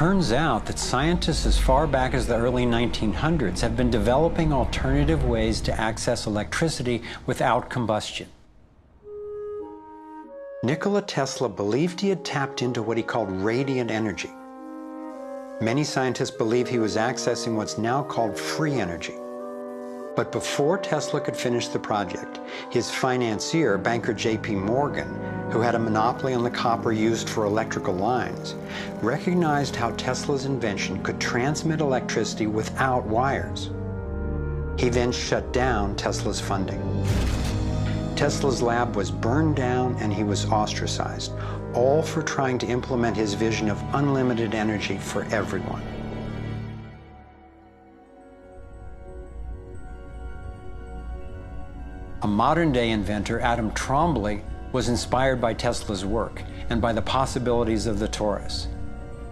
turns out that scientists as far back as the early 1900s have been developing alternative ways to access electricity without combustion. Nikola Tesla believed he had tapped into what he called radiant energy. Many scientists believe he was accessing what's now called free energy. But before Tesla could finish the project, his financier, banker J.P. Morgan, who had a monopoly on the copper used for electrical lines, recognized how Tesla's invention could transmit electricity without wires. He then shut down Tesla's funding. Tesla's lab was burned down and he was ostracized, all for trying to implement his vision of unlimited energy for everyone. A modern-day inventor, Adam Trombly, was inspired by Tesla's work and by the possibilities of the torus.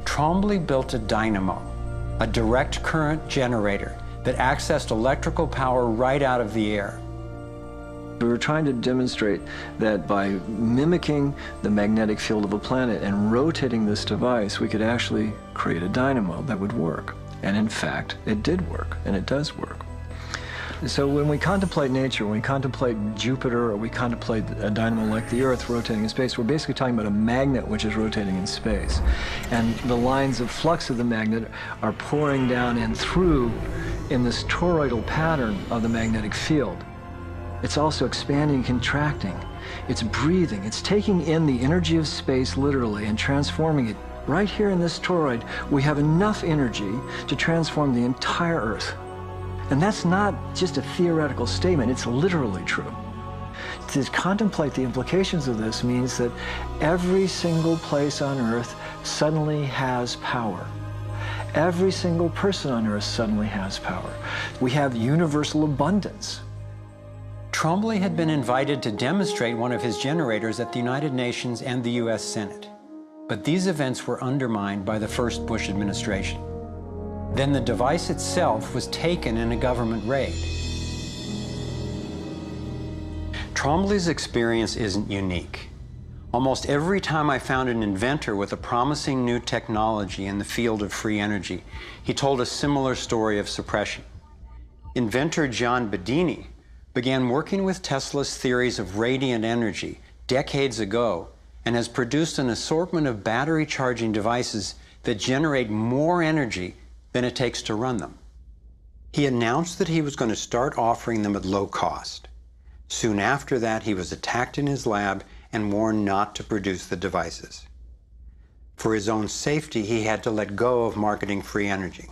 Trombly built a dynamo, a direct current generator that accessed electrical power right out of the air. We were trying to demonstrate that by mimicking the magnetic field of a planet and rotating this device, we could actually create a dynamo that would work. And in fact, it did work, and it does work. So when we contemplate nature, when we contemplate Jupiter, or we contemplate a dynamo like the Earth rotating in space, we're basically talking about a magnet which is rotating in space. And the lines of flux of the magnet are pouring down and through in this toroidal pattern of the magnetic field. It's also expanding and contracting. It's breathing. It's taking in the energy of space literally and transforming it. Right here in this toroid, we have enough energy to transform the entire Earth. And that's not just a theoretical statement, it's literally true. To contemplate the implications of this means that every single place on Earth suddenly has power. Every single person on Earth suddenly has power. We have universal abundance. Trombly had been invited to demonstrate one of his generators at the United Nations and the US Senate. But these events were undermined by the first Bush administration. Then the device itself was taken in a government raid. Trombly's experience isn't unique. Almost every time I found an inventor with a promising new technology in the field of free energy, he told a similar story of suppression. Inventor John Bedini began working with Tesla's theories of radiant energy decades ago and has produced an assortment of battery charging devices that generate more energy than it takes to run them. He announced that he was going to start offering them at low cost. Soon after that, he was attacked in his lab and warned not to produce the devices. For his own safety, he had to let go of marketing free energy.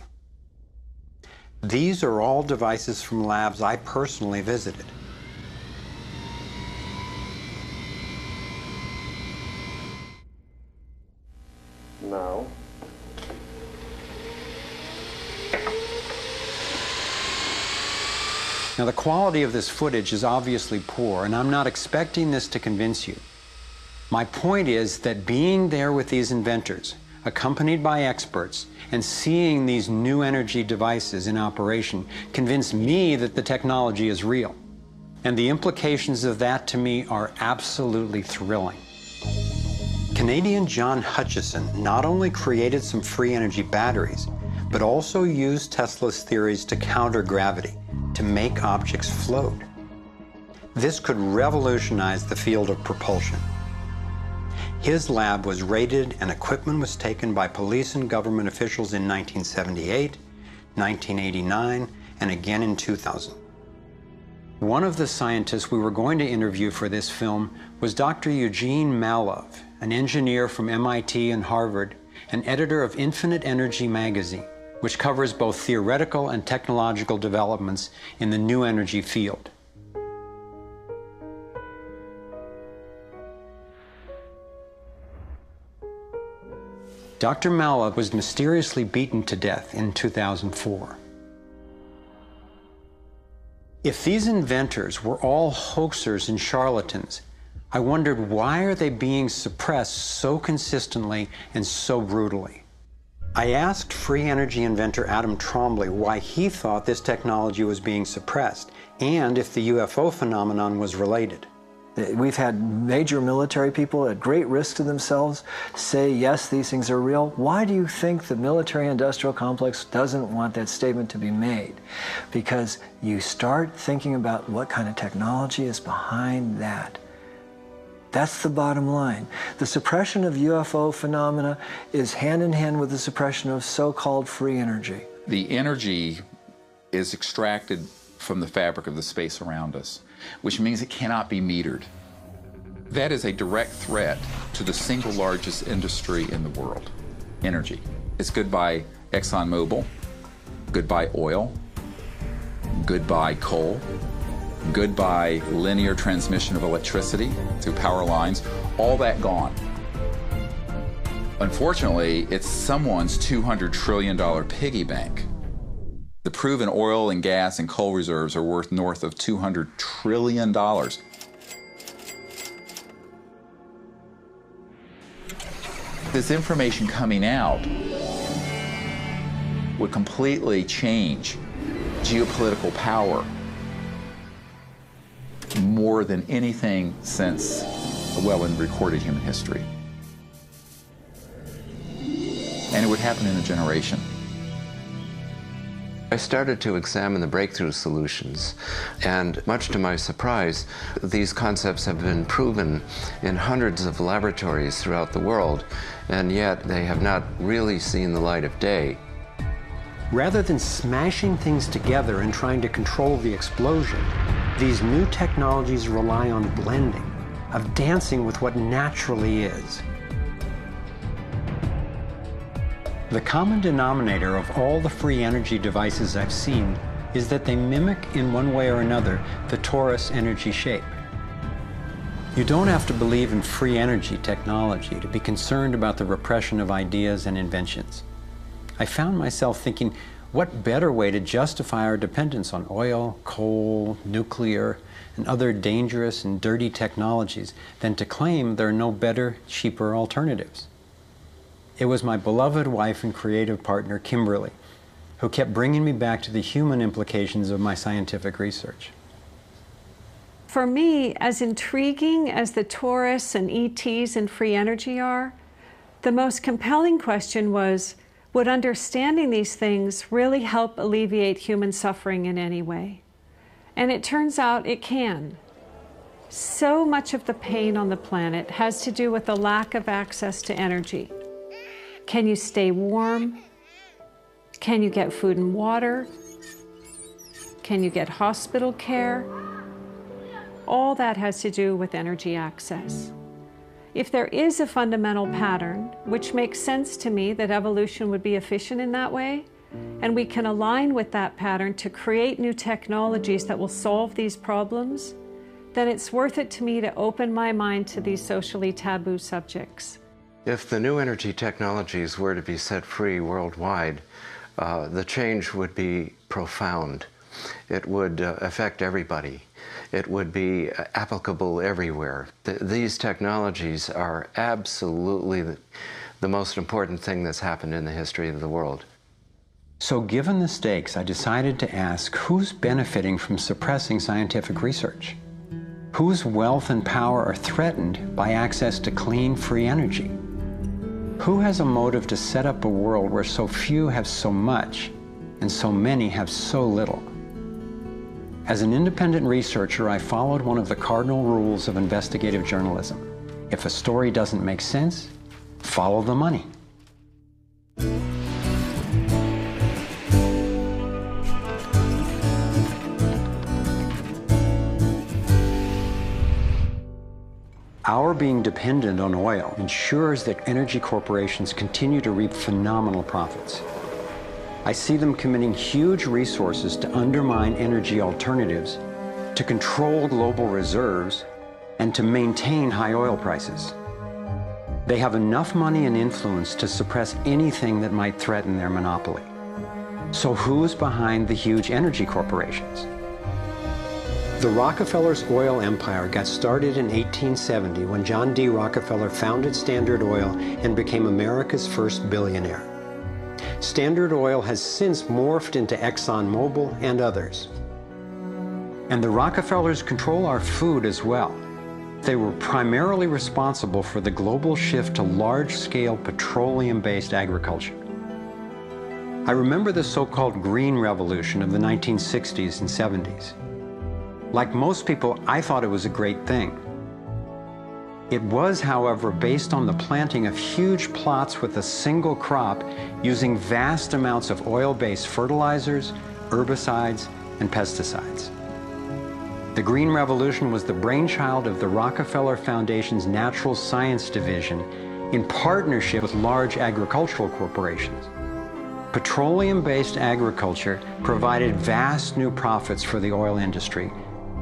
These are all devices from labs I personally visited. Now, Now, the quality of this footage is obviously poor, and I'm not expecting this to convince you. My point is that being there with these inventors, accompanied by experts, and seeing these new energy devices in operation convinced me that the technology is real. And the implications of that to me are absolutely thrilling. Canadian John Hutchison not only created some free energy batteries, but also used Tesla's theories to counter gravity, to make objects float. This could revolutionize the field of propulsion. His lab was raided and equipment was taken by police and government officials in 1978, 1989, and again in 2000. One of the scientists we were going to interview for this film was Dr. Eugene Malov, an engineer from MIT and Harvard, and editor of Infinite Energy magazine, which covers both theoretical and technological developments in the new energy field. Dr. Malov was mysteriously beaten to death in 2004. If these inventors were all hoaxers and charlatans, I wondered, why are they being suppressed so consistently and so brutally? I asked free energy inventor Adam Trombly why he thought this technology was being suppressed, and if the UFO phenomenon was related. We've had major military people at great risk to themselves say, yes, these things are real. Why do you think the military-industrial complex doesn't want that statement to be made? Because you start thinking about what kind of technology is behind that. That's the bottom line. The suppression of UFO phenomena is hand in hand with the suppression of so-called free energy. The energy is extracted from the fabric of the space around us, which means it cannot be metered. That is a direct threat to the single largest industry in the world, energy. It's goodbye ExxonMobil, goodbye oil, goodbye coal, goodbye linear transmission of electricity through power lines, all that gone. Unfortunately, it's someone's $200 trillion piggy bank. The proven oil and gas and coal reserves are worth north of $200 trillion. This information coming out would completely change geopolitical power more than anything since, well, in recorded human history. And it would happen in a generation. I started to examine the breakthrough solutions, and much to my surprise, these concepts have been proven in hundreds of laboratories throughout the world, and yet they have not really seen the light of day. Rather than smashing things together and trying to control the explosion, these new technologies rely on blending, of dancing with what naturally is. The common denominator of all the free energy devices I've seen is that they mimic in one way or another the torus energy shape. You don't have to believe in free energy technology to be concerned about the repression of ideas and inventions. I found myself thinking, what better way to justify our dependence on oil, coal, nuclear, and other dangerous and dirty technologies than to claim there are no better, cheaper alternatives? It was my beloved wife and creative partner, Kimberly, who kept bringing me back to the human implications of my scientific research. For me, as intriguing as the torus and ETs and free energy are, the most compelling question was, would understanding these things really help alleviate human suffering in any way? And it turns out it can. So much of the pain on the planet has to do with the lack of access to energy. Can you stay warm? Can you get food and water? Can you get hospital care? All that has to do with energy access. If there is a fundamental pattern, which makes sense to me that evolution would be efficient in that way, and we can align with that pattern to create new technologies that will solve these problems, then it's worth it to me to open my mind to these socially taboo subjects. If the new energy technologies were to be set free worldwide, the change would be profound. It would affect everybody. It would be applicable everywhere. These technologies are absolutely the most important thing that's happened in the history of the world. So given the stakes, I decided to ask who's benefiting from suppressing scientific research? Whose wealth and power are threatened by access to clean, free energy? Who has a motive to set up a world where so few have so much and so many have so little? As an independent researcher, I followed one of the cardinal rules of investigative journalism. If a story doesn't make sense, follow the money. Our being dependent on oil ensures that energy corporations continue to reap phenomenal profits. I see them committing huge resources to undermine energy alternatives, to control global reserves, and to maintain high oil prices. They have enough money and influence to suppress anything that might threaten their monopoly. So who's behind the huge energy corporations? The Rockefellers' oil empire got started in 1870 when John D. Rockefeller founded Standard Oil and became America's first billionaire. Standard Oil has since morphed into ExxonMobil and others. And the Rockefellers control our food as well. They were primarily responsible for the global shift to large-scale petroleum-based agriculture. I remember the so-called Green Revolution of the 1960s and 70s. Like most people, I thought it was a great thing. It was, however, based on the planting of huge plots with a single crop using vast amounts of oil-based fertilizers, herbicides, and pesticides. The Green Revolution was the brainchild of the Rockefeller Foundation's Natural Science Division in partnership with large agricultural corporations. Petroleum-based agriculture provided vast new profits for the oil industry,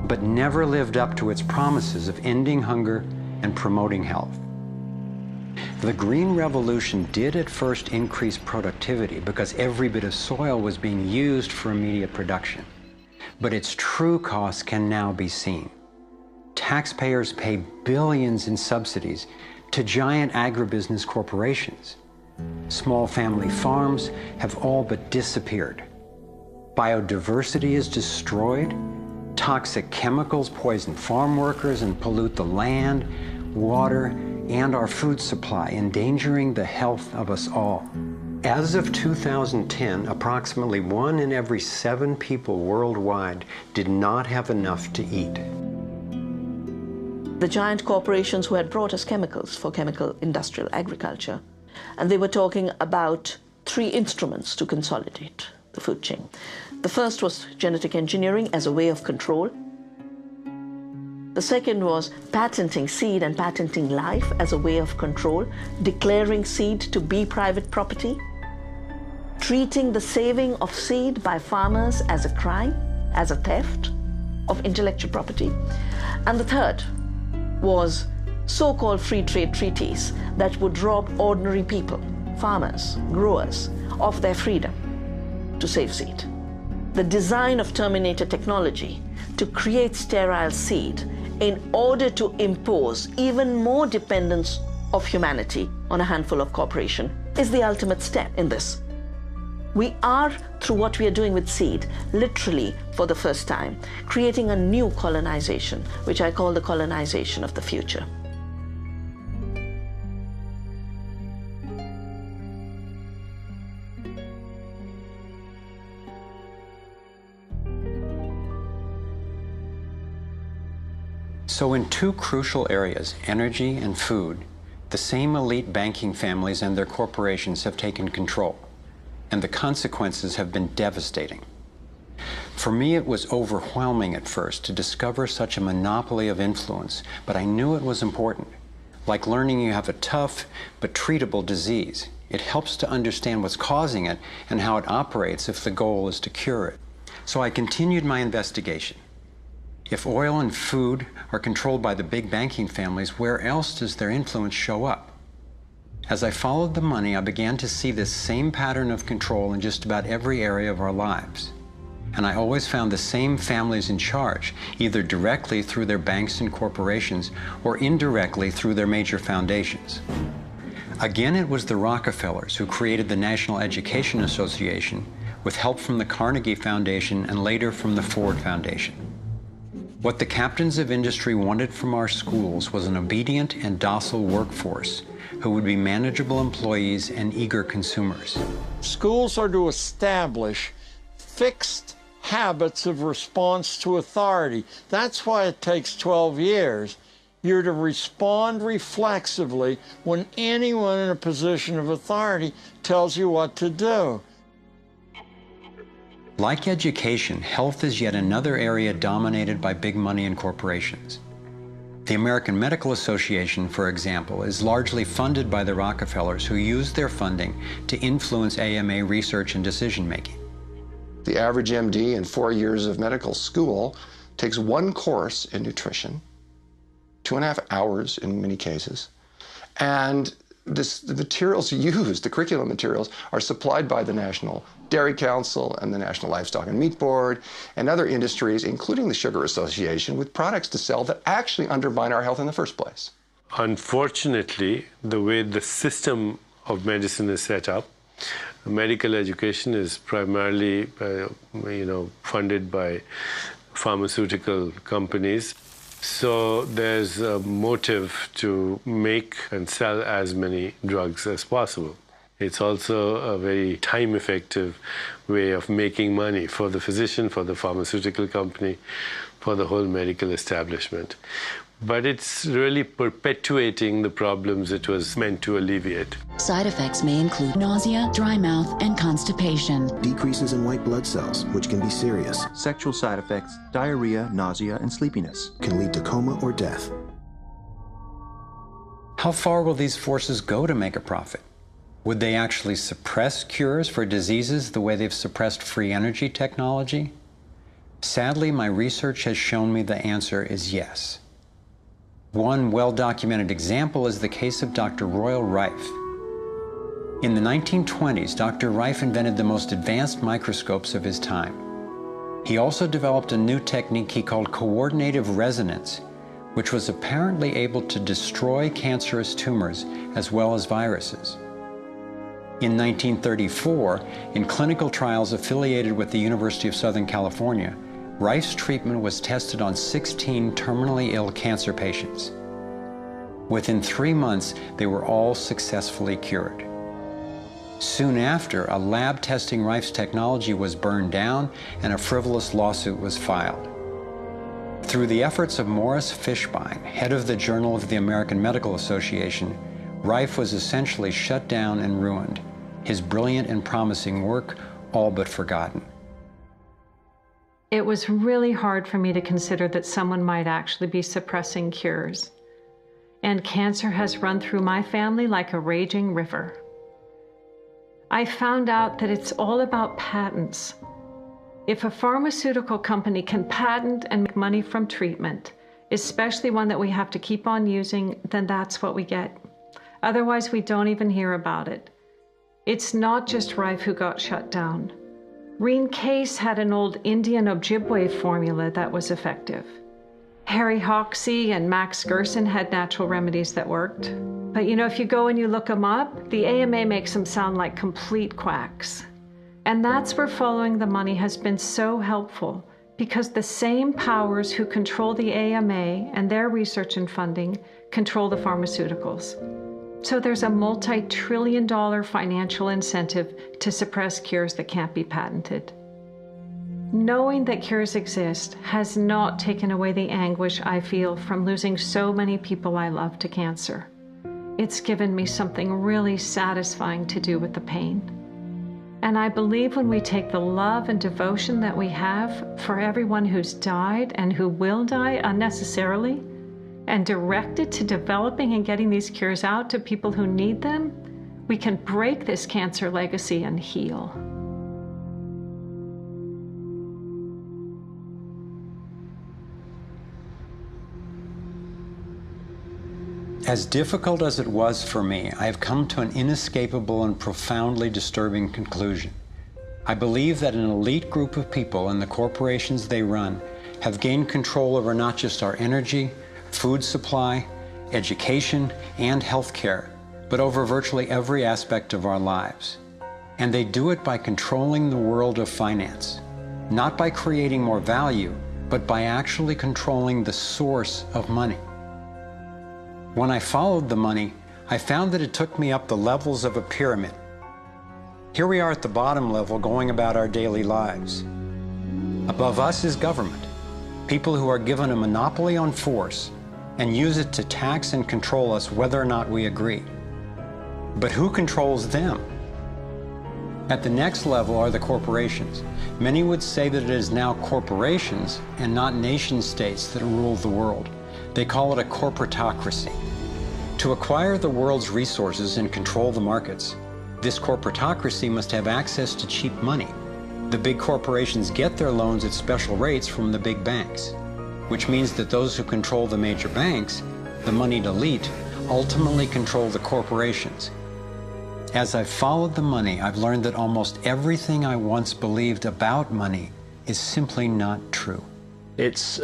but never lived up to its promises of ending hunger and promoting health. The Green Revolution did at first increase productivity because every bit of soil was being used for immediate production. But its true costs can now be seen. Taxpayers pay billions in subsidies to giant agribusiness corporations. Small family farms have all but disappeared. Biodiversity is destroyed. Toxic chemicals poison farm workers and pollute the land, water, and our food supply, endangering the health of us all. As of 2010, approximately 1 in every 7 people worldwide did not have enough to eat. The giant corporations who had brought us chemicals for chemical industrial agriculture, and they were talking about 3 instruments to consolidate the food chain. The first was genetic engineering as a way of control. The second was patenting seed and patenting life as a way of control, declaring seed to be private property, treating the saving of seed by farmers as a crime, as a theft of intellectual property. And the third was so-called free trade treaties that would rob ordinary people, farmers, growers, of their freedom to save seed. The design of Terminator technology to create sterile seed in order to impose even more dependence of humanity on a handful of corporations is the ultimate step in this. We are, through what we are doing with seed, literally for the first time, creating a new colonization, which I call the colonization of the future. So in 2 crucial areas, energy and food, the same elite banking families and their corporations have taken control, and the consequences have been devastating. For me, it was overwhelming at first to discover such a monopoly of influence, but I knew it was important. Like learning you have a tough but treatable disease. It helps to understand what's causing it and how it operates if the goal is to cure it. So I continued my investigation. If oil and food are controlled by the big banking families, where else does their influence show up? As I followed the money, I began to see this same pattern of control in just about every area of our lives. And I always found the same families in charge, either directly through their banks and corporations or indirectly through their major foundations. Again, it was the Rockefellers who created the National Education Association with help from the Carnegie Foundation and later from the Ford Foundation. What the captains of industry wanted from our schools was an obedient and docile workforce who would be manageable employees and eager consumers. Schools are to establish fixed habits of response to authority. That's why it takes 12 years. You're to respond reflexively when anyone in a position of authority tells you what to do. Like education, health is yet another area dominated by big money and corporations. The American Medical Association, for example, is largely funded by the Rockefellers, who use their funding to influence AMA research and decision-making. The average MD in 4 years of medical school takes 1 course in nutrition, 2.5 hours in many cases, and the materials used, the curriculum materials, are supplied by the National Dairy Council and the National Livestock and Meat Board and other industries, including the Sugar Association, with products to sell that actually undermine our health in the first place. Unfortunately, the way the system of medicine is set up, medical education is primarily funded by pharmaceutical companies. So there's a motive to make and sell as many drugs as possible. It's also a very time-effective way of making money for the physician, for the pharmaceutical company, for the whole medical establishment. But it's really perpetuating the problems it was meant to alleviate. Side effects may include nausea, dry mouth, and constipation. Decreases in white blood cells, which can be serious. Sexual side effects, diarrhea, nausea, and sleepiness can lead to coma or death. How far will these forces go to make a profit? Would they actually suppress cures for diseases the way they've suppressed free energy technology? Sadly, my research has shown me the answer is yes. One well-documented example is the case of Dr. Royal Rife. In the 1920s, Dr. Rife invented the most advanced microscopes of his time. He also developed a new technique he called coordinative resonance, which was apparently able to destroy cancerous tumors as well as viruses. In 1934, in clinical trials affiliated with the University of Southern California, Rife's treatment was tested on 16 terminally ill cancer patients. Within 3 months, they were all successfully cured. Soon after, a lab testing Rife's technology was burned down and a frivolous lawsuit was filed. Through the efforts of Morris Fishbein, head of the Journal of the American Medical Association, Rife was essentially shut down and ruined, his brilliant and promising work all but forgotten. It was really hard for me to consider that someone might actually be suppressing cures. And cancer has run through my family like a raging river. I found out that it's all about patents. If a pharmaceutical company can patent and make money from treatment, especially one that we have to keep on using, then that's what we get. Otherwise, we don't even hear about it. It's not just Rife who got shut down. Reen Case had an old Indian Ojibwe formula that was effective. Harry Hoxsey and Max Gerson had natural remedies that worked. But you know, if you go and you look them up, the AMA makes them sound like complete quacks. And that's where following the money has been so helpful, because the same powers who control the AMA and their research and funding control the pharmaceuticals. So there's a multi-trillion-dollar financial incentive to suppress cures that can't be patented. Knowing that cures exist has not taken away the anguish I feel from losing so many people I love to cancer. It's given me something really satisfying to do with the pain. And I believe when we take the love and devotion that we have for everyone who's died and who will die unnecessarily, and direct it to developing and getting these cures out to people who need them, we can break this cancer legacy and heal. As difficult as it was for me, I have come to an inescapable and profoundly disturbing conclusion. I believe that an elite group of people and the corporations they run have gained control over not just our energy, food supply, education, and healthcare, but over virtually every aspect of our lives. And they do it by controlling the world of finance, not by creating more value, but by actually controlling the source of money. When I followed the money, I found that it took me up the levels of a pyramid. Here we are at the bottom level going about our daily lives. Above us is government, people who are given a monopoly on force and use it to tax and control us whether or not we agree. But who controls them? At the next level are the corporations. Many would say that it is now corporations and not nation states that rule the world. They call it a corporatocracy. To acquire the world's resources and control the markets, this corporatocracy must have access to cheap money. The big corporations get their loans at special rates from the big banks, which means that those who control the major banks, the moneyed elite, ultimately control the corporations. As I've followed the money, I've learned that almost everything I once believed about money is simply not true. It's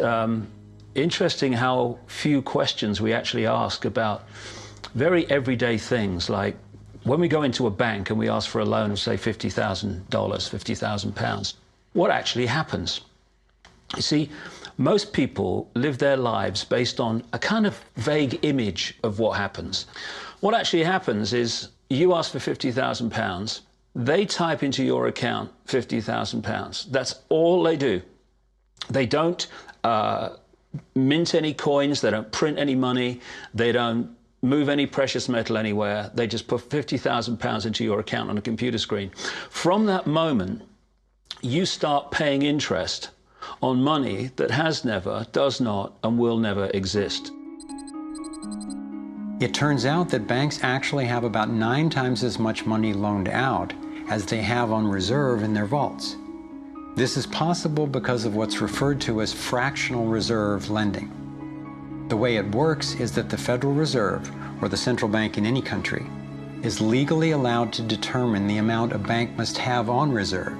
interesting how few questions we actually ask about very everyday things, like when we go into a bank and we ask for a loan of, say, $50,000, £50,000, what actually happens? You see, most people live their lives based on a kind of vague image of what happens. What actually happens is you ask for £50,000, they type into your account £50,000. That's all they do. They don't mint any coins, they don't print any money, they don't move any precious metal anywhere. They just put £50,000 into your account on a computer screen. From that moment, you start paying interest on money that has never, does not, and will never exist. It turns out that banks actually have about 9 times as much money loaned out as they have on reserve in their vaults. This is possible because of what's referred to as fractional reserve lending. The way it works is that the Federal Reserve, or the central bank in any country, is legally allowed to determine the amount a bank must have on reserve.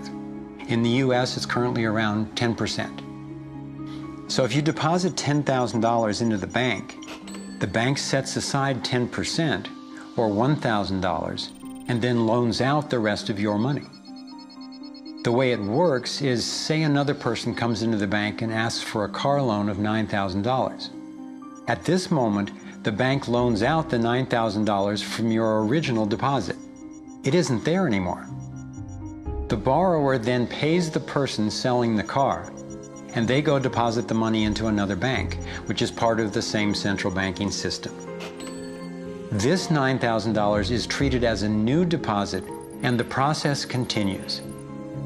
In the US, it's currently around 10%. So if you deposit $10,000 into the bank sets aside 10%, or $1,000, and then loans out the rest of your money. The way it works is, say another person comes into the bank and asks for a car loan of $9,000. At this moment, the bank loans out the $9,000 from your original deposit. It isn't there anymore. The borrower then pays the person selling the car, and they go deposit the money into another bank, which is part of the same central banking system. This $9,000 is treated as a new deposit, and the process continues.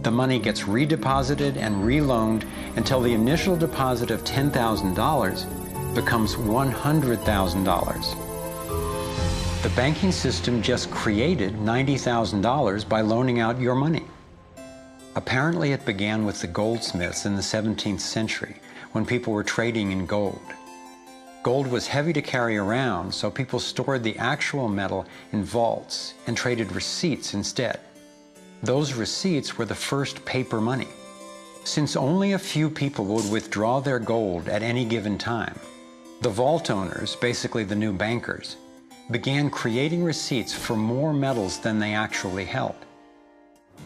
The money gets redeposited and reloaned until the initial deposit of $10,000 becomes $100,000. The banking system just created $90,000 by loaning out your money. Apparently it began with the goldsmiths in the 17th century when people were trading in gold. Gold was heavy to carry around, so people stored the actual metal in vaults and traded receipts instead. Those receipts were the first paper money. Since only a few people would withdraw their gold at any given time, the vault owners, basically the new bankers, began creating receipts for more metals than they actually held.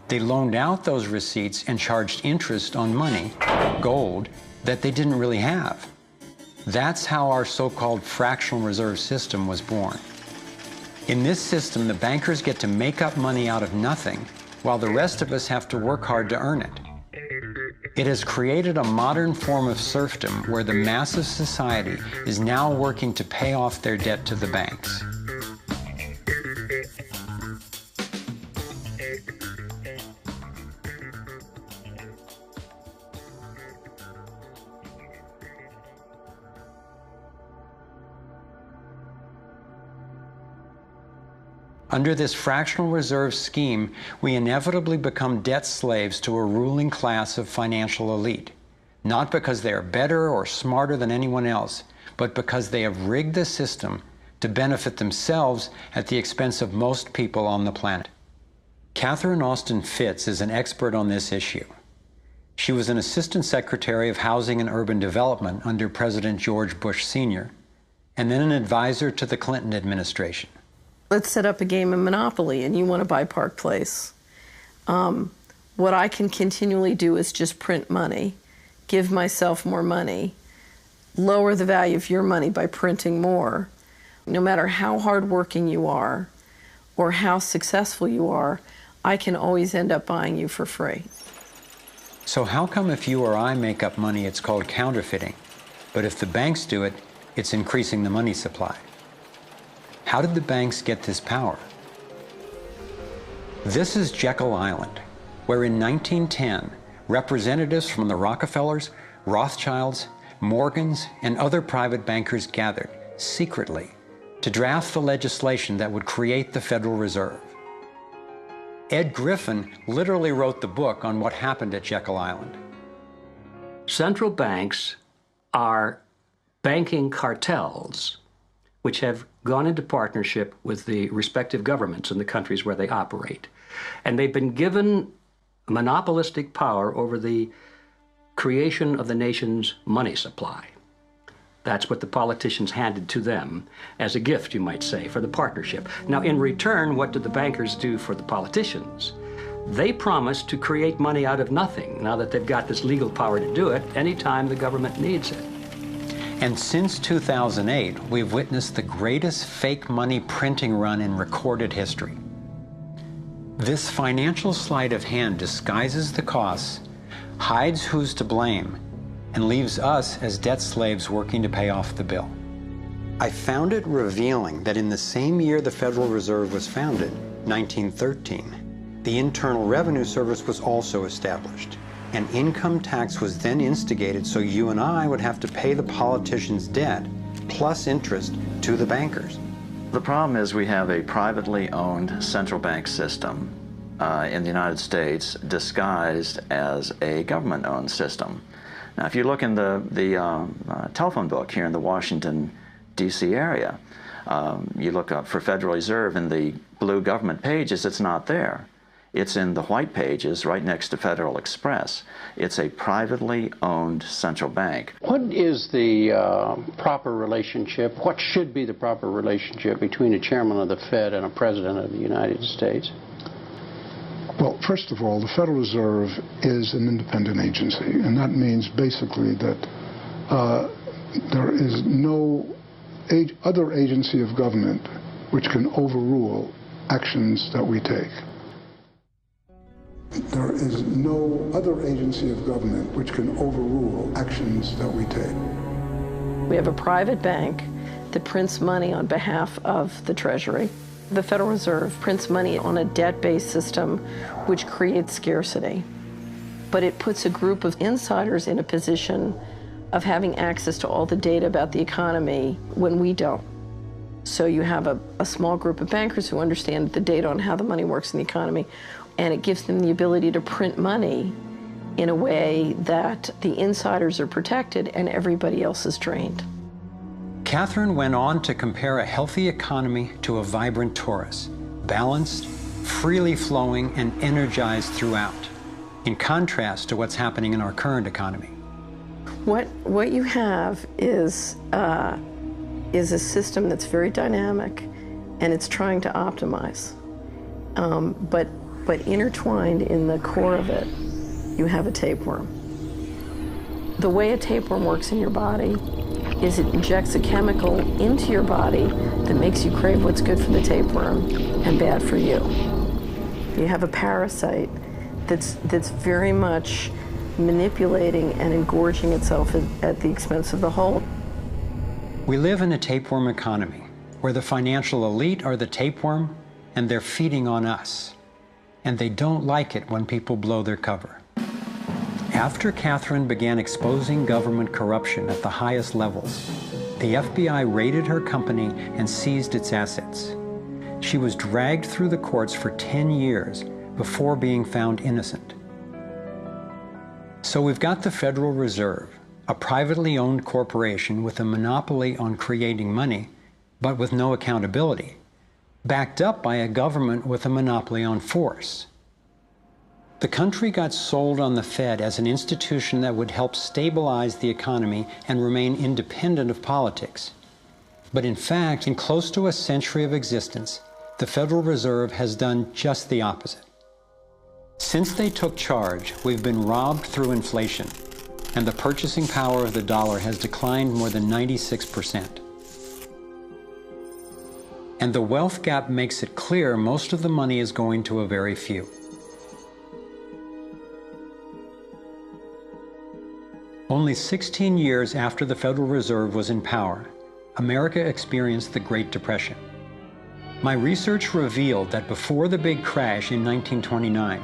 They loaned out those receipts and charged interest on money, gold, that they didn't really have. That's how our so-called fractional reserve system was born. In this system, the bankers get to make up money out of nothing, while the rest of us have to work hard to earn it. It has created a modern form of serfdom where the mass of society is now working to pay off their debt to the banks. Under this fractional reserve scheme, we inevitably become debt slaves to a ruling class of financial elite, not because they are better or smarter than anyone else, but because they have rigged the system to benefit themselves at the expense of most people on the planet. Catherine Austin Fitts is an expert on this issue. She was an Assistant Secretary of Housing and Urban Development under President George Bush Sr., and then an advisor to the Clinton administration. Let's set up a game of Monopoly and you want to buy Park Place. What I can continually do is just print money, give myself more money, lower the value of your money by printing more. No matter how hardworking you are or how successful you are, I can always end up buying you for free. So how come if you or I make up money, it's called counterfeiting, but if the banks do it, it's increasing the money supply? How did the banks get this power? This is Jekyll Island, where in 1910, representatives from the Rockefellers, Rothschilds, Morgans, and other private bankers gathered secretly to draft the legislation that would create the Federal Reserve. Ed Griffin literally wrote the book on what happened at Jekyll Island. Central banks are banking cartels which have gone into partnership with the respective governments in the countries where they operate. And they've been given monopolistic power over the creation of the nation's money supply. That's what the politicians handed to them as a gift, you might say, for the partnership. Now, in return, what did the bankers do for the politicians? They promise to create money out of nothing now that they've got this legal power to do it anytime the government needs it. And since 2008, we've witnessed the greatest fake money printing run in recorded history. This financial sleight of hand disguises the costs, hides who's to blame, and leaves us as debt slaves working to pay off the bill. I found it revealing that in the same year the Federal Reserve was founded, 1913, the Internal Revenue Service was also established. An income tax was then instigated so you and I would have to pay the politicians' debt plus interest to the bankers. The problem is we have a privately owned central bank system in the United States disguised as a government-owned system. Now, if you look in the telephone book here in the Washington, D.C. area, you look up for Federal Reserve in the blue government pages, it's not there. It's in the white pages right next to Federal Express. It's a privately owned central bank. What is the proper relationship, what should be the proper relationship between a chairman of the Fed and a president of the United States? Well, first of all, the Federal Reserve is an independent agency, and that means basically that there is no other agency of government which can overrule actions that we take. There is no other agency of government which can overrule actions that we take. We have a private bank that prints money on behalf of the Treasury. The Federal Reserve prints money on a debt-based system which creates scarcity. But it puts a group of insiders in a position of having access to all the data about the economy when we don't. So you have a small group of bankers who understand the data on how the money works in the economy, and it gives them the ability to print money in a way that the insiders are protected and everybody else is drained. Catherine went on to compare a healthy economy to a vibrant torus, balanced, freely flowing, and energized throughout, in contrast to what's happening in our current economy. What you have is a system that's very dynamic, and it's trying to optimize. But intertwined in the core of it, you have a tapeworm. The way a tapeworm works in your body is it injects a chemical into your body that makes you crave what's good for the tapeworm and bad for you. You have a parasite that's very much manipulating and engorging itself at the expense of the whole. We live in a tapeworm economy where the financial elite are the tapeworm and they're feeding on us. And they don't like it when people blow their cover. After Catherine began exposing government corruption at the highest levels, the FBI raided her company and seized its assets. She was dragged through the courts for 10 years before being found innocent. So we've got the Federal Reserve, a privately owned corporation with a monopoly on creating money, but with no accountability, backed up by a government with a monopoly on force. The country got sold on the Fed as an institution that would help stabilize the economy and remain independent of politics. But in fact, in close to a century of existence, the Federal Reserve has done just the opposite. Since they took charge, we've been robbed through inflation, and the purchasing power of the dollar has declined more than 96%. And the wealth gap makes it clear most of the money is going to a very few. Only 16 years after the Federal Reserve was in power, America experienced the Great Depression. My research revealed that before the big crash in 1929,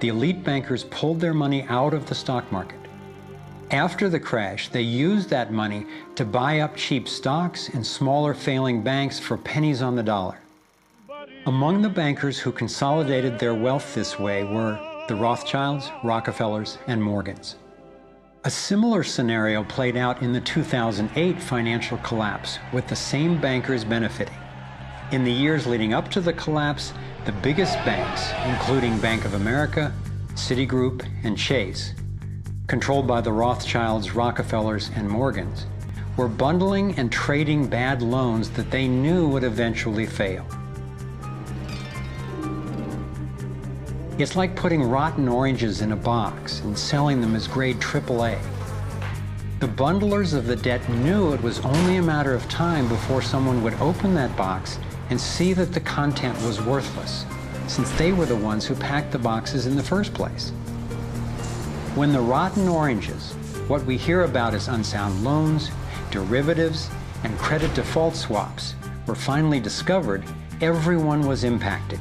the elite bankers pulled their money out of the stock market. After the crash, they used that money to buy up cheap stocks and smaller failing banks for pennies on the dollar. Among the bankers who consolidated their wealth this way were the Rothschilds, Rockefellers, and Morgans. A similar scenario played out in the 2008 financial collapse, with the same bankers benefiting. In the years leading up to the collapse, the biggest banks, including Bank of America, Citigroup, and Chase, controlled by the Rothschilds, Rockefellers, and Morgans, were bundling and trading bad loans that they knew would eventually fail. It's like putting rotten oranges in a box and selling them as grade AAA. The bundlers of the debt knew it was only a matter of time before someone would open that box and see that the content was worthless, since they were the ones who packed the boxes in the first place. When the rotten oranges, what we hear about as unsound loans, derivatives, and credit default swaps, were finally discovered, everyone was impacted.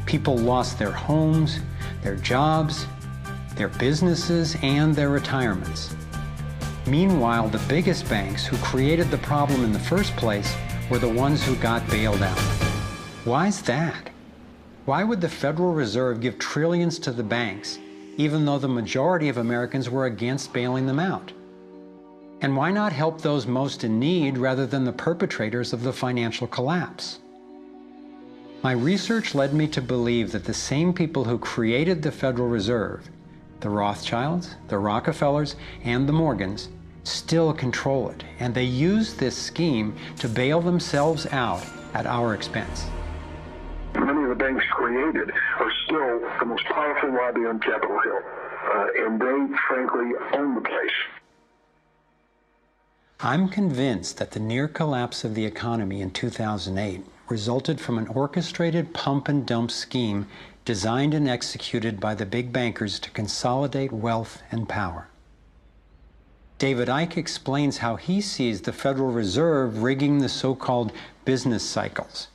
People lost their homes, their jobs, their businesses, and their retirements. Meanwhile, the biggest banks who created the problem in the first place were the ones who got bailed out. Why's that? Why would the Federal Reserve give trillions to the banks, even though the majority of Americans were against bailing them out? And why not help those most in need rather than the perpetrators of the financial collapse? My research led me to believe that the same people who created the Federal Reserve, the Rothschilds, the Rockefellers, and the Morgans, still control it, and they use this scheme to bail themselves out at our expense. Many of the banks created are still the most powerful lobby on Capitol Hill, and they, frankly, own the place. I'm convinced that the near collapse of the economy in 2008 resulted from an orchestrated pump and dump scheme designed and executed by the big bankers to consolidate wealth and power. David Icke explains how he sees the Federal Reserve rigging the so-called business cycles.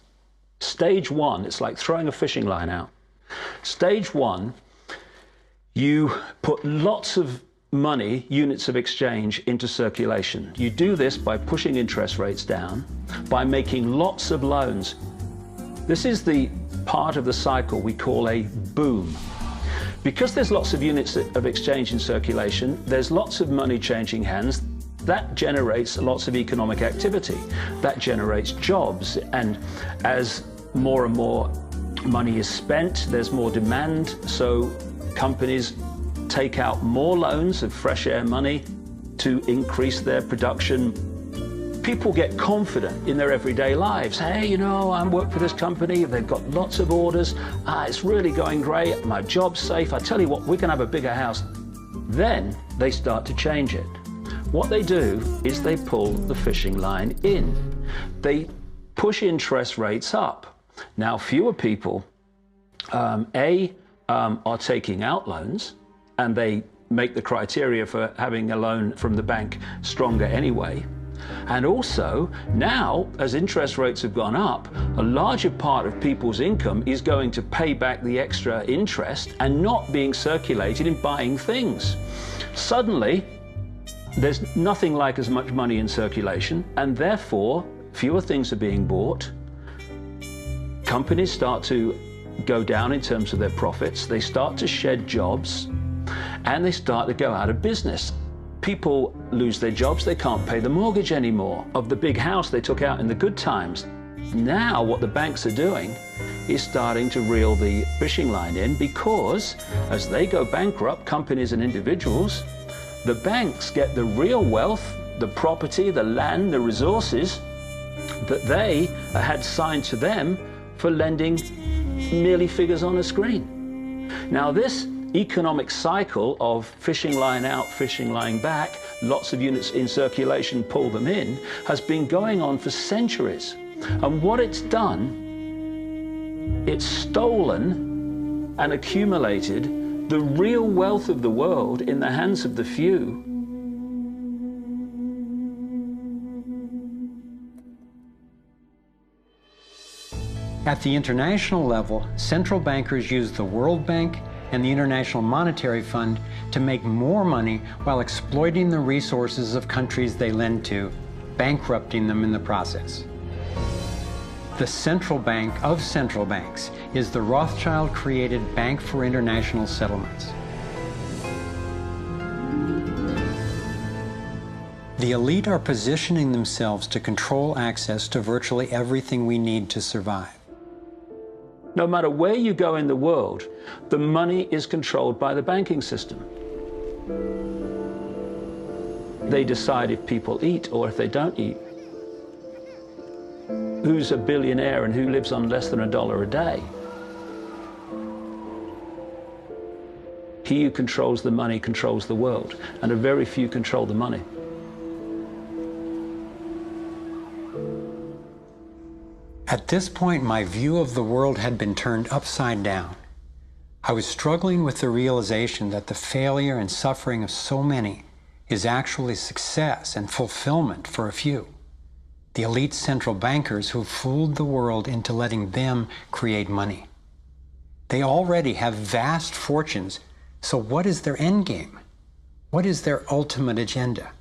Stage one, it's like throwing a fishing line out. Stage one, you put lots of money, units of exchange, into circulation. You do this by pushing interest rates down, by making lots of loans. This is the part of the cycle we call a boom. Because there's lots of units of exchange in circulation, there's lots of money changing hands. That generates lots of economic activity. That generates jobs. And as more and more money is spent, there's more demand. So companies take out more loans of fresh air money to increase their production. People get confident in their everyday lives. Hey, you know, I work for this company. They've got lots of orders. It's really going great. My job's safe. I tell you what, we can have a bigger house. Then they start to change it. What they do is they pull the fishing line in. They push interest rates up. Now, fewer people, are taking out loans, and they make the criteria for having a loan from the bank stronger anyway. And also, now, as interest rates have gone up, a larger part of people's income is going to pay back the extra interest and not being circulated in buying things. Suddenly, there's nothing like as much money in circulation, and therefore, fewer things are being bought. Companies start to go down in terms of their profits. They start to shed jobs, and they start to go out of business. People lose their jobs. They can't pay the mortgage anymore of the big house they took out in the good times. Now what the banks are doing is starting to reel the fishing line in, because as they go bankrupt, companies and individuals, the banks get the real wealth, the property, the land, the resources that they had signed to them for lending merely figures on a screen. Now this economic cycle of fishing line out, fishing line back, lots of units in circulation, pull them in, has been going on for centuries. And what it's done, it's stolen and accumulated the real wealth of the world in the hands of the few. At the international level, central bankers use the World Bank and the International Monetary Fund to make more money while exploiting the resources of countries they lend to, bankrupting them in the process. The central bank of central banks is the Rothschild-created Bank for International Settlements. The elite are positioning themselves to control access to virtually everything we need to survive. No matter where you go in the world, the money is controlled by the banking system. They decide if people eat or if they don't eat. Who's a billionaire and who lives on less than $1 a day? He who controls the money controls the world, and a very few control the money. At this point, my view of the world had been turned upside down. I was struggling with the realization that the failure and suffering of so many is actually success and fulfillment for a few. The elite central bankers who fooled the world into letting them create money. They already have vast fortunes, so what is their end game? What is their ultimate agenda?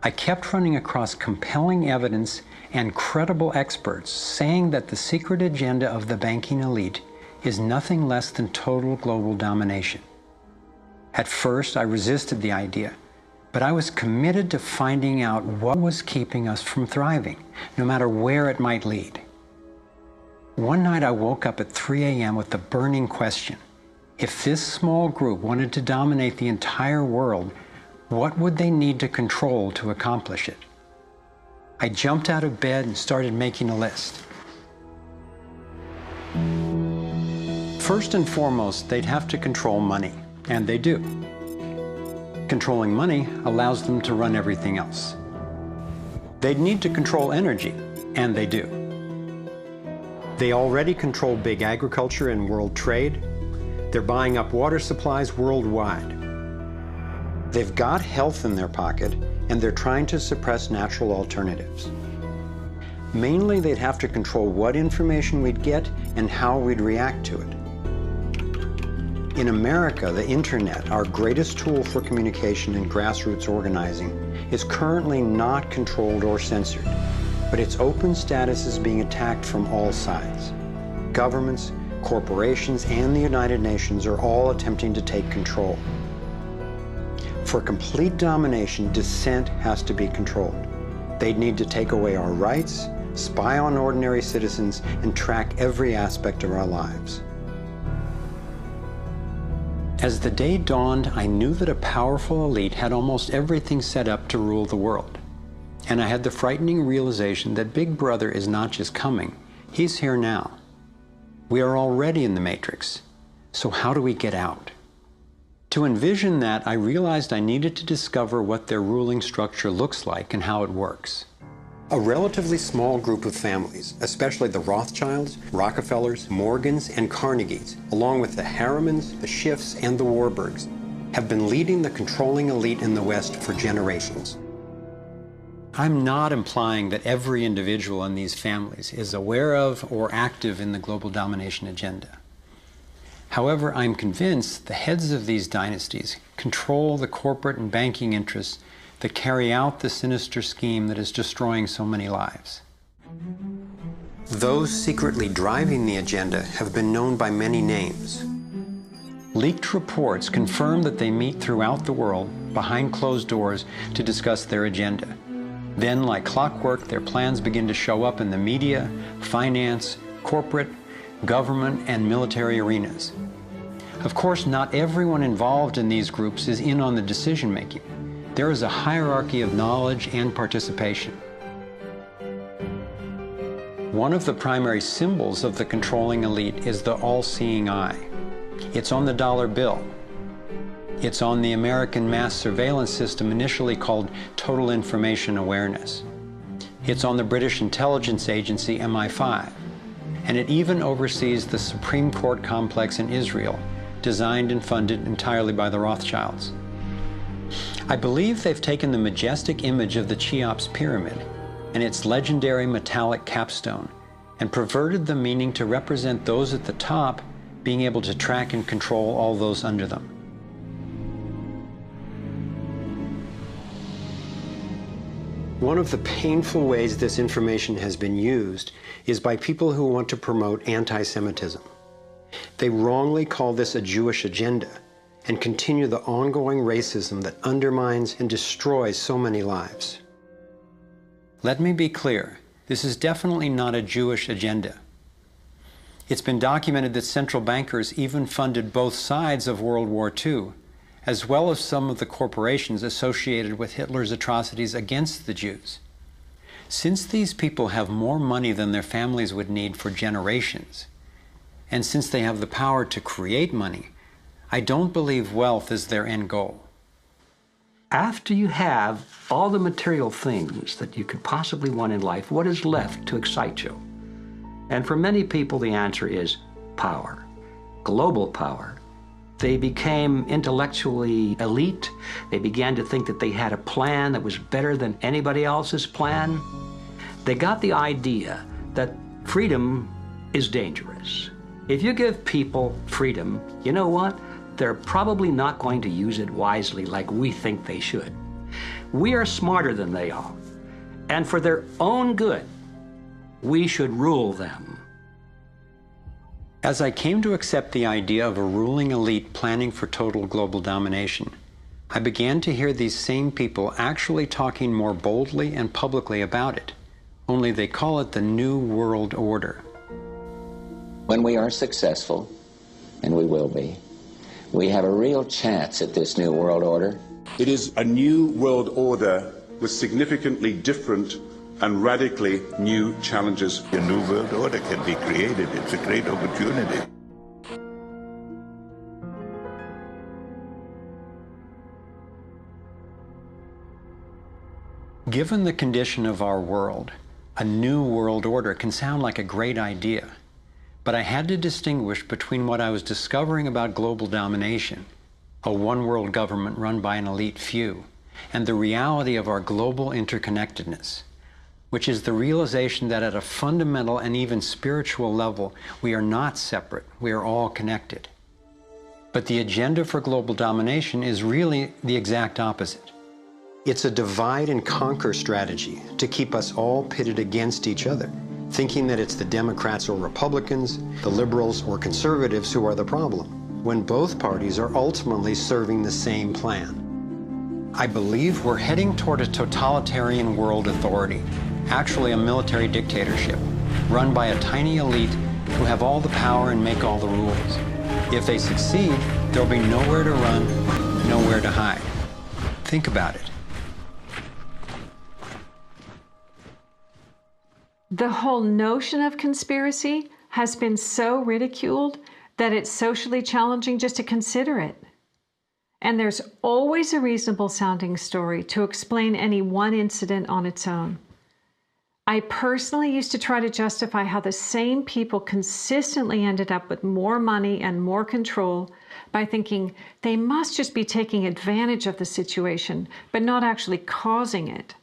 I kept running across compelling evidence and credible experts saying that the secret agenda of the banking elite is nothing less than total global domination. At first, I resisted the idea, but I was committed to finding out what was keeping us from thriving, no matter where it might lead. One night I woke up at 3 a.m. with the burning question: if this small group wanted to dominate the entire world, what would they need to control to accomplish it? I jumped out of bed and started making a list. First and foremost, they'd have to control money, and they do. Controlling money allows them to run everything else. They'd need to control energy, and they do. They already control big agriculture and world trade. They're buying up water supplies worldwide. They've got health in their pocket, and they're trying to suppress natural alternatives. Mainly, they'd have to control what information we'd get and how we'd react to it. In America, the internet, our greatest tool for communication and grassroots organizing, is currently not controlled or censored, but its open status is being attacked from all sides. Governments, corporations, and the United Nations are all attempting to take control. For complete domination, dissent has to be controlled. They'd need to take away our rights, spy on ordinary citizens, and track every aspect of our lives. As the day dawned, I knew that a powerful elite had almost everything set up to rule the world. And I had the frightening realization that Big Brother is not just coming, he's here now. We are already in the Matrix, so how do we get out? To envision that, I realized I needed to discover what their ruling structure looks like and how it works. A relatively small group of families, especially the Rothschilds, Rockefellers, Morgans, and Carnegies, along with the Harrimans, the Schiffs, and the Warburgs, have been leading the controlling elite in the West for generations. I'm not implying that every individual in these families is aware of or active in the global domination agenda. However, I'm convinced the heads of these dynasties control the corporate and banking interests that carry out the sinister scheme that is destroying so many lives. Those secretly driving the agenda have been known by many names. Leaked reports confirm that they meet throughout the world behind closed doors to discuss their agenda. Then, like clockwork, their plans begin to show up in the media, finance, corporate, government, and military arenas. Of course, not everyone involved in these groups is in on the decision-making. There is a hierarchy of knowledge and participation. One of the primary symbols of the controlling elite is the all-seeing eye. It's on the dollar bill. It's on the American mass surveillance system initially called Total Information Awareness. It's on the British intelligence agency MI5. And it even oversees the Supreme Court complex in Israel, designed and funded entirely by the Rothschilds. I believe they've taken the majestic image of the Cheops pyramid and its legendary metallic capstone and perverted the meaning to represent those at the top being able to track and control all those under them. One of the painful ways this information has been used is by people who want to promote anti-Semitism. They wrongly call this a Jewish agenda and continue the ongoing racism that undermines and destroys so many lives. Let me be clear, This is definitely not a Jewish agenda. It's been documented that central bankers even funded both sides of World War II, as well as some of the corporations associated with Hitler's atrocities against the Jews. Since these people have more money than their families would need for generations, and since they have the power to create money, I don't believe wealth is their end goal. After you have all the material things that you could possibly want in life, what is left to excite you? And for many people, the answer is power, global power. They became intellectually elite. They began to think that they had a plan that was better than anybody else's plan. They got the idea that freedom is dangerous. If you give people freedom, you know what? They're probably not going to use it wisely like we think they should. We are smarter than they are. And for their own good, we should rule them. As I came to accept the idea of a ruling elite planning for total global domination, I began to hear these same people actually talking more boldly and publicly about it, only they call it the New World Order. When we are successful, and we will be, we have a real chance at this New World Order. It is a new world order with significantly different and radically new challenges. A new world order can be created. It's a great opportunity. Given the condition of our world, a new world order can sound like a great idea. But I had to distinguish between what I was discovering about global domination, a one-world government run by an elite few, and the reality of our global interconnectedness, which is the realization that at a fundamental and even spiritual level, we are not separate, we are all connected. But the agenda for global domination is really the exact opposite. It's a divide and conquer strategy to keep us all pitted against each other, thinking that it's the Democrats or Republicans, the liberals or conservatives who are the problem, when both parties are ultimately serving the same plan. I believe we're heading toward a totalitarian world authority, actually a military dictatorship, run by a tiny elite who have all the power and make all the rules. If they succeed, there'll be nowhere to run, nowhere to hide. Think about it. The whole notion of conspiracy has been so ridiculed that it's socially challenging just to consider it. And there's always a reasonable sounding story to explain any one incident on its own. I personally used to try to justify how the same people consistently ended up with more money and more control by thinking they must just be taking advantage of the situation, but not actually causing it.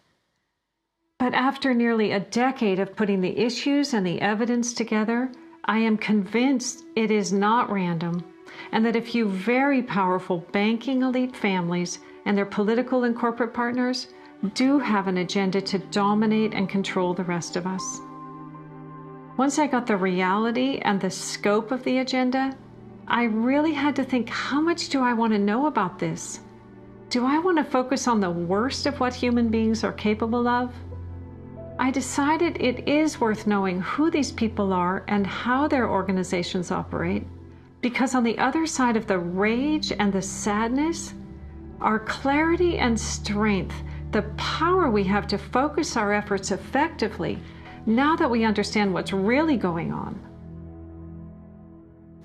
But after nearly a decade of putting the issues and the evidence together, I am convinced it is not random, and that a few very powerful banking elite families and their political and corporate partners do have an agenda to dominate and control the rest of us. Once I got the reality and the scope of the agenda, I really had to think, how much do I want to know about this? Do I want to focus on the worst of what human beings are capable of? I decided it is worth knowing who these people are and how their organizations operate, because on the other side of the rage and the sadness are clarity and strength, the power we have to focus our efforts effectively now that we understand what's really going on.